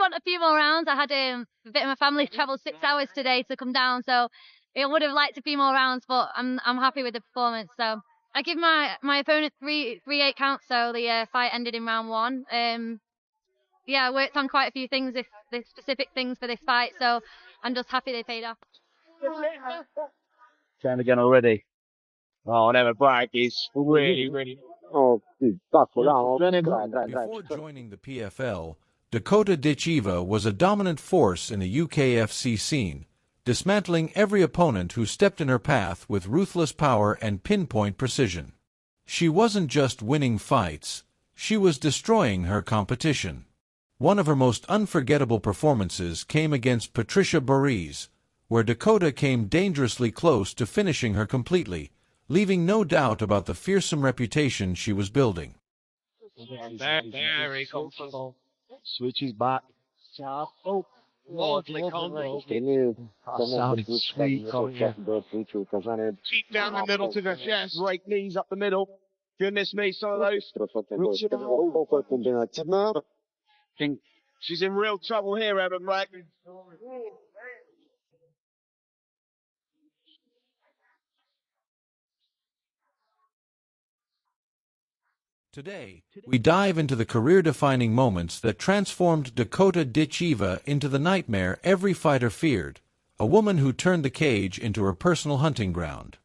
want a few more rounds. I had a bit of my family travel 6 hours today to come down, so I would have liked a few more rounds, but I'm happy with the performance. So I give my opponent 3-8 counts, so the fight ended in round 1. Yeah, I worked on quite a few things, the specific things for this fight, so I'm just happy they paid off. Trying again already. Oh, never break. He's really. Oh, Before joining the PFL, Dakota Ditcheva was a dominant force in the UKFC scene, dismantling every opponent who stepped in her path with ruthless power and pinpoint precision. She wasn't just winning fights, she was destroying her competition. One of her most unforgettable performances came against Patricia Borhees, where Dakota came dangerously close to finishing her completely, leaving no doubt about the fearsome reputation she was building. There he comes. Switches back. Oh, lovely combo. sounded sweet. Deep down the middle to the chest. Right knees up the middle. Goodness me, some of those. She's in real trouble here, Evan Black. Today, we dive into the career-defining moments that transformed Dakota Ditcheva into the nightmare every fighter feared, a woman who turned the cage into her personal hunting ground.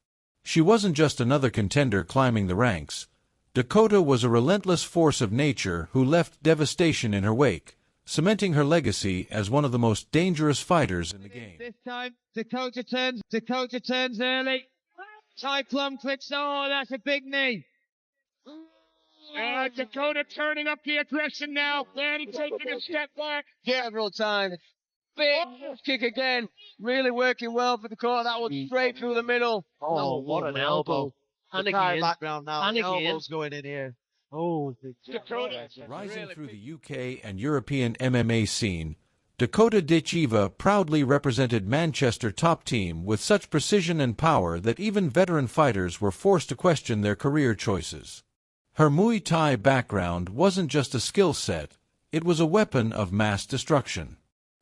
She wasn't just another contender climbing the ranks. Dakota was a relentless force of nature who left devastation in her wake, cementing her legacy as one of the most dangerous fighters in the game. This time, Dakota turns early. Ty Plum clicks, oh, that's a big knee. Dakota turning up the aggression now. Danny taking a step back. Several times. Big kick again. Really working well for Dakota. That was straight through the middle. Oh, what an elbow. Panic background now. Elbows going in here. Oh, Dakota. Rising through the UK and European MMA scene, Dakota Ditcheva proudly represented Manchester top team with such precision and power that even veteran fighters were forced to question their career choices. Her Muay Thai background wasn't just a skill set, it was a weapon of mass destruction.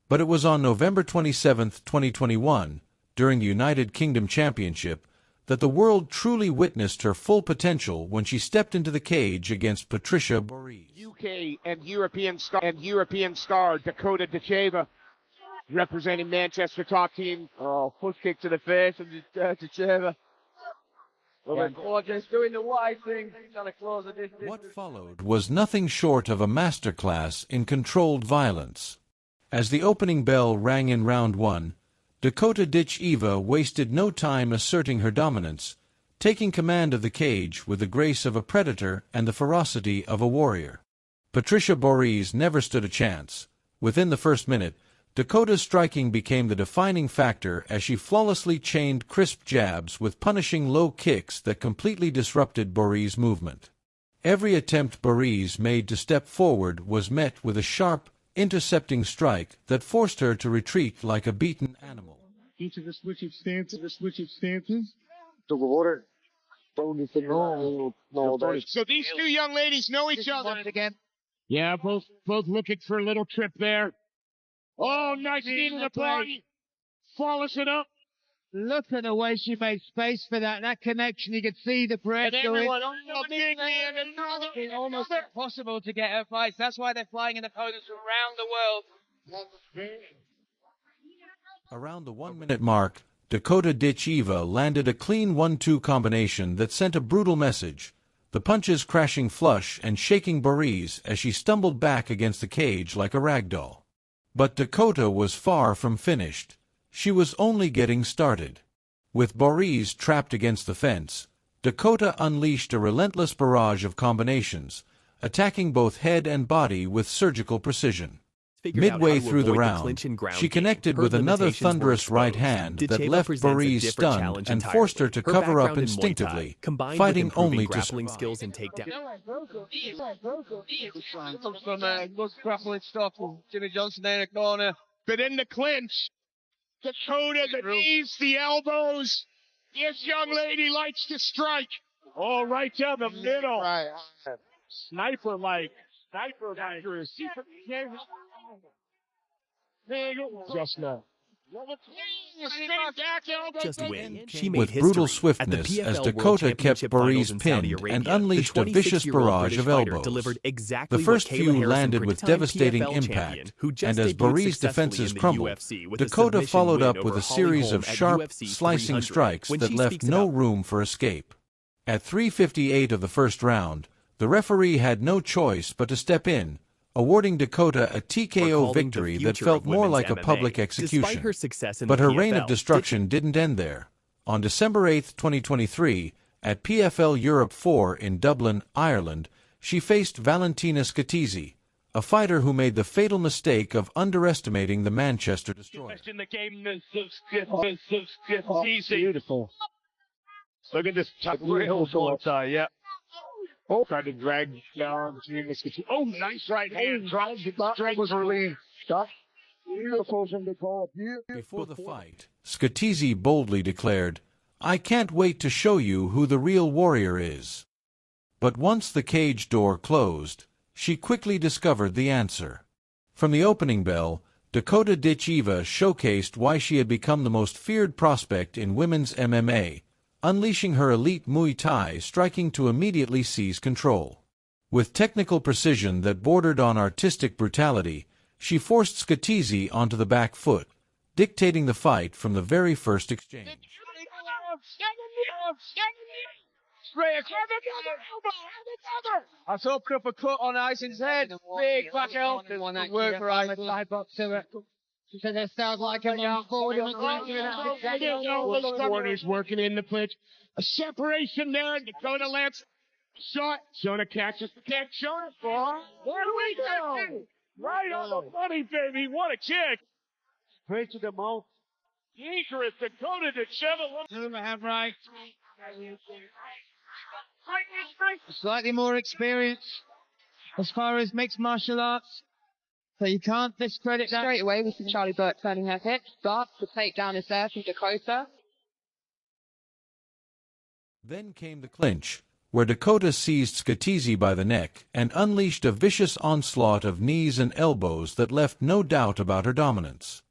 But it was on November 27, 2021, during the United Kingdom Championship, that the world truly witnessed her full potential when she stepped into the cage against Patricia Borhees. UK and European star Dakota Ditcheva representing Manchester top team. Oh, push kick to the face of Ditcheva. Just doing the wide thing, trying to close the distance. What followed was nothing short of a masterclass in controlled violence. As the opening bell rang in round 1, Dakota Ditcheva wasted no time asserting her dominance, taking command of the cage with the grace of a predator and the ferocity of a warrior. Patricia Borhees never stood a chance. Within the first minute, Dakota's striking became the defining factor as she flawlessly chained crisp jabs with punishing low kicks that completely disrupted Borhees' movement. Every attempt Borhees made to step forward was met with a sharp, intercepting strike that forced her to retreat like a beaten animal. Each of the switch of stances. So these two young ladies know each other. Again. Yeah, both looking for a little trip there. Oh, nice knee to the body. Follows it up. Look at the way she made space for that connection. You could see the breath And going. everyone, oh, big knee and another. It's almost impossible to get her fights. That's why they're flying in opponents from around the world. Around the 1-minute mark, Dakota Ditcheva landed a clean 1-2 combination that sent a brutal message, the punches crashing flush and shaking Borhees as she stumbled back against the cage like a rag doll. But Dakota was far from finished. She was only getting started. With Borhees trapped against the fence, Dakota unleashed a relentless barrage of combinations, attacking both head and body with surgical precision. Midway through the round, she connected with another thunderous right hand that left Borhees stunned and forced her to cover up instinctively, fighting only to survive. Skills and takedown. Some good grappling stuff from Jimmy Johnson there in the corner. But in the clinch, Dakota, the knees, the elbows. This young lady likes to strike. Oh, right down the middle. Sniper-like accuracy. Just now. Just win. She With made brutal history at the swiftness as PFL World Dakota kept Championship Finals Borhees in Saudi pinned Arabia. and The unleashed a vicious 26-year-old barrage British of fighter elbows. delivered exactly The first what Kayla few Harrison, landed with Bricktime devastating PFL impact, champion, who just and as debuted Borhees' successfully defenses in the crumbled, UFC with a Dakota submission followed win up with over a series Holly of Holm at sharp, UFC slicing 300, strikes when that she left speaks no about room for escape. At 3:58 of the first round, the referee had no choice but to step in, awarding Dakota a TKO victory that felt more like a public execution. Despite her success in But the her PFL, reign of destruction didn't end there. On December 8, 2023, at PFL Europe 4 in Dublin, Ireland, she faced Valentina Scatizzi, a fighter who made the fatal mistake of underestimating the Manchester Destroyer. Beautiful. Look at this top real yeah. Oh, tried to drag down. Oh, nice right hand. Drives it straight. Was really tough. Beautiful from Dakota. Before the fight, Scatizzi boldly declared, "I can't wait to show you who the real warrior is." But once the cage door closed, she quickly discovered the answer. From the opening bell, Dakota Ditcheva showcased why she had become the most feared prospect in women's MMA, unleashing her elite Muay Thai striking to immediately seize control. With technical precision that bordered on artistic brutality, she forced Scatizzi onto the back foot, dictating the fight from the very first exchange. That's opened up a cut on Ison's head. Big back elbow. Good work for Ison. Because it sounds like I'm Corners working in the clinch. A separation there. Dakota lands shot. Shona catches the kick. Shona for. Where do we go? Right on the money, baby. What a kick. Straight to the mouth. Dangerous. Dakota Ditcheva. to the have right. Slightly more experience as far as mixed martial arts. So you can't discredit that. Straight away, we see Charlie Burke turning her hips, but the takedown is there from Dakota. Then came the clinch, where Dakota seized Scatizzi by the neck and unleashed a vicious onslaught of knees and elbows that left no doubt about her dominance.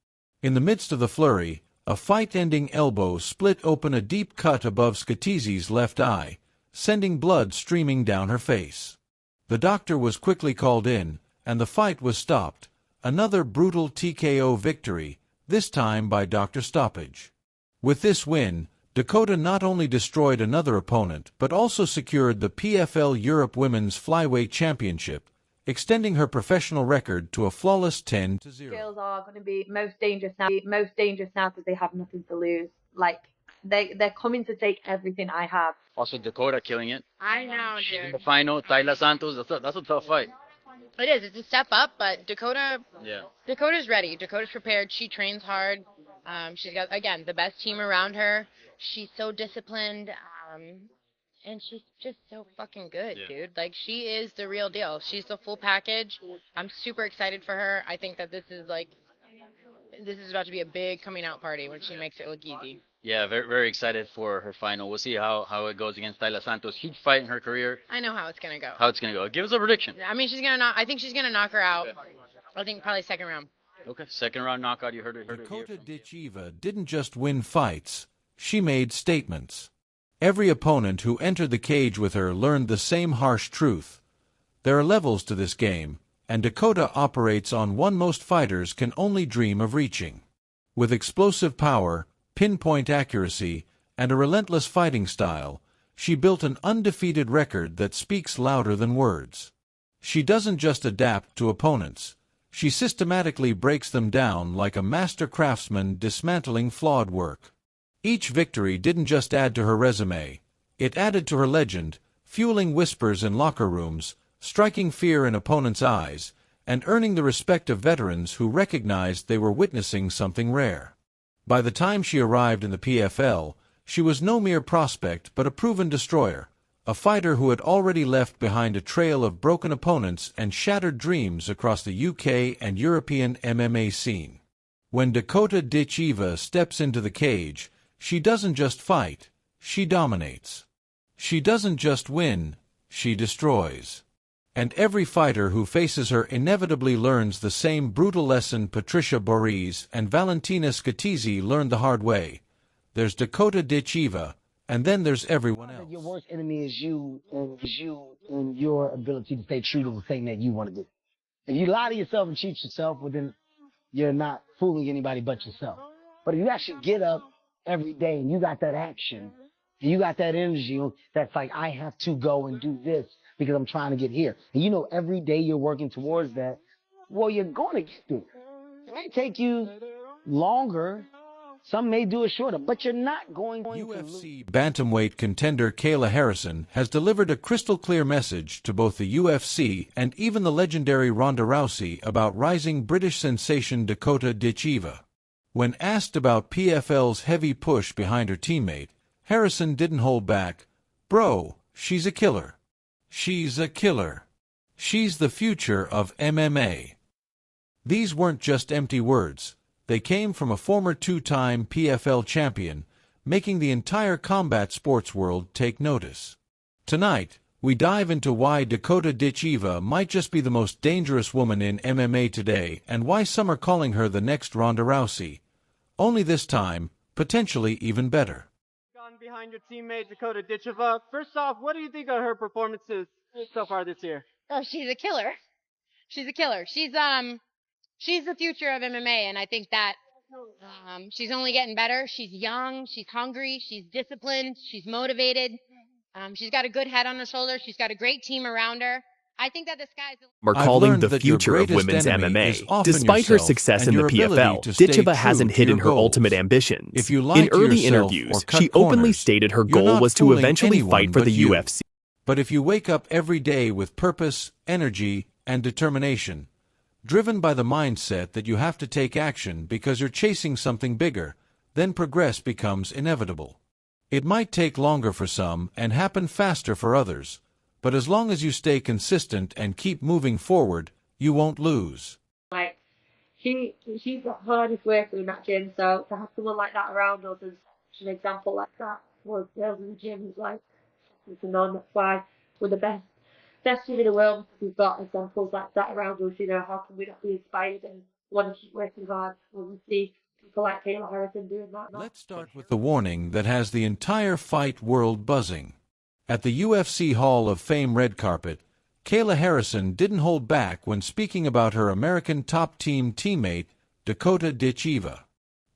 In the midst of the flurry, a fight-ending elbow split open a deep cut above Scatizzi's left eye, sending blood streaming down her face. The doctor was quickly called in, and the fight was stopped. Another brutal TKO victory, this time by doctor stoppage. With this win, Dakota not only destroyed another opponent but also secured the PFL Europe Women's Flyweight Championship, extending her professional record to a flawless 10-0. Skills are going to be most dangerous now because they have nothing to lose. Like, they're coming to take everything I have. Also, Dakota killing it. I know, In dude. the final, Tayla Santos, that's a tough fight. It is. It's a step up, but Dakota's ready. Dakota's prepared. She trains hard. She's got, again, the best team around her. She's so disciplined, and she's just so fucking good, dude. Like, she is the real deal. She's the full package. I'm super excited for her. I think that this is about to be a big coming out party when she makes it look easy. Yeah, very, very excited for her final. We'll see how it goes against Tayla Santos. Huge fight in her career. I know how it's gonna go. Give us a prediction. I mean, I think she's gonna knock her out. I think probably second round. Okay, second round knockout. You heard it. Dakota Ditcheva didn't just win fights, she made statements. Every opponent who entered the cage with her learned the same harsh truth. There are levels to this game, and Dakota operates on one most fighters can only dream of reaching. With explosive power, pinpoint accuracy, and a relentless fighting style, she built an undefeated record that speaks louder than words. She doesn't just adapt to opponents. She systematically breaks them down like a master craftsman dismantling flawed work. Each victory didn't just add to her resume. It added to her legend, fueling whispers in locker rooms, striking fear in opponents' eyes, and earning the respect of veterans who recognized they were witnessing something rare. By the time she arrived in the PFL, she was no mere prospect but a proven destroyer, a fighter who had already left behind a trail of broken opponents and shattered dreams across the UK and European MMA scene. When Dakota Ditcheva steps into the cage, she doesn't just fight, she dominates. She doesn't just win, she destroys. And every fighter who faces her inevitably learns the same brutal lesson Patricia Borhees and Valentina Scatizzi learned the hard way. There's Dakota Ditcheva, and then there's everyone else. Your worst enemy is you and your ability to stay true to the thing that you want to do. If you lie to yourself and cheat yourself, well, then you're not fooling anybody but yourself. But if you actually get up every day and you got that action, and you got that energy that's like, I have to go and do this because I'm trying to get here. And you know every day you're working towards that, well, you're going to get there. It may take you longer. Some may do it shorter, but you're not going to lose. UFC bantamweight contender Kayla Harrison has delivered a crystal-clear message to both the UFC and even the legendary Ronda Rousey about rising British sensation Dakota Ditcheva. When asked about PFL's heavy push behind her teammate, Harrison didn't hold back. Bro, she's a killer. She's a killer. She's the future of MMA. These weren't just empty words. They came from a former two-time PFL champion, making the entire combat sports world take notice. Tonight, we dive into why Dakota Ditcheva might just be the most dangerous woman in MMA today and why some are calling her the next Ronda Rousey. Only this time, potentially even better. Behind your teammate Dakota Ditcheva. First off, what do you think of her performances so far this year? Oh, she's a killer. She's a killer. She's the future of MMA, and I think that she's only getting better. She's young, she's hungry, she's disciplined, she's motivated. She's got a good head on her shoulders. She's got a great team around her. I think that the sky's are calling the future of women's MMA. Despite her success in the PFL, Ditcheva hasn't hidden her ultimate ambitions. If you lie in to early yourself interviews, or cut she openly corners, stated her you're goal not was to fooling eventually anyone fight for but the you. UFC. But if you wake up every day with purpose, energy, and determination, driven by the mindset that you have to take action because you're chasing something bigger, then progress becomes inevitable. It might take longer for some and happen faster for others, but as long as you stay consistent and keep moving forward, you won't lose. Like, she's the hardest worker in that gym, so to have someone like that around us as an example like that for girls in the gym is like, it's a non. That's why we're the best team in the world, because we've got examples like that around us. You know, how can we not be inspired and want to keep working hard when we see people like Kayla Harrison doing that? Let's start with the warning that has the entire fight world buzzing. At the UFC Hall of Fame red carpet, Kayla Harrison didn't hold back when speaking about her American top team teammate, Dakota Ditcheva.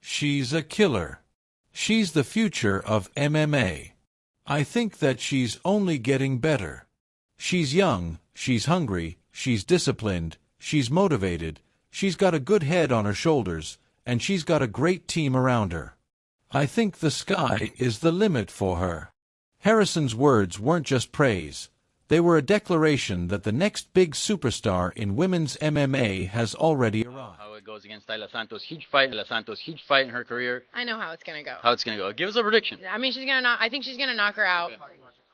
She's a killer. She's the future of MMA. I think that she's only getting better. She's young, she's hungry, she's disciplined, she's motivated, she's got a good head on her shoulders, and she's got a great team around her. I think the sky is the limit for her. Harrison's words weren't just praise. They were a declaration that the next big superstar in women's MMA has already arrived. How it goes against Taila Santos. Huge fight. Taila Santos, huge fight in her career. I know how it's gonna go. How it's going to go. Give us a prediction. I mean, I think she's gonna knock her out. Okay.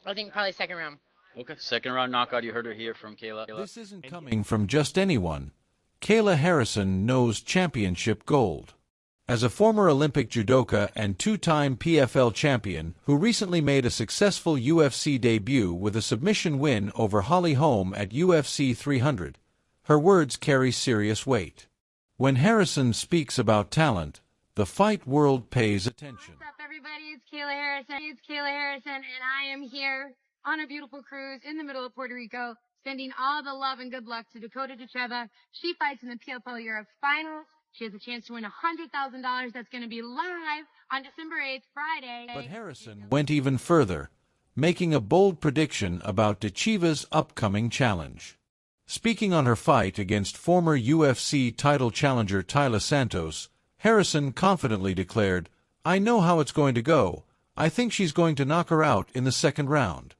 I think probably second round. Okay, second round knockout. You heard her here from Kayla. This isn't coming from just anyone. Kayla Harrison knows championship gold. As a former Olympic judoka and two-time PFL champion who recently made a successful UFC debut with a submission win over Holly Holm at UFC 300, her words carry serious weight. When Harrison speaks about talent, the fight world pays attention. What's up, everybody? It's Kayla Harrison, and I am here on a beautiful cruise in the middle of Puerto Rico, sending all the love and good luck to Dakota Ditcheva. She fights in the PFL Europe Finals. She has a chance to win $100,000 that's going to be live on December 8th, Friday. But Harrison went even further, making a bold prediction about Ditcheva's upcoming challenge. Speaking on her fight against former UFC title challenger Taila Santos, Harrison confidently declared, "I know how it's going to go. I think she's going to knock her out in the second round."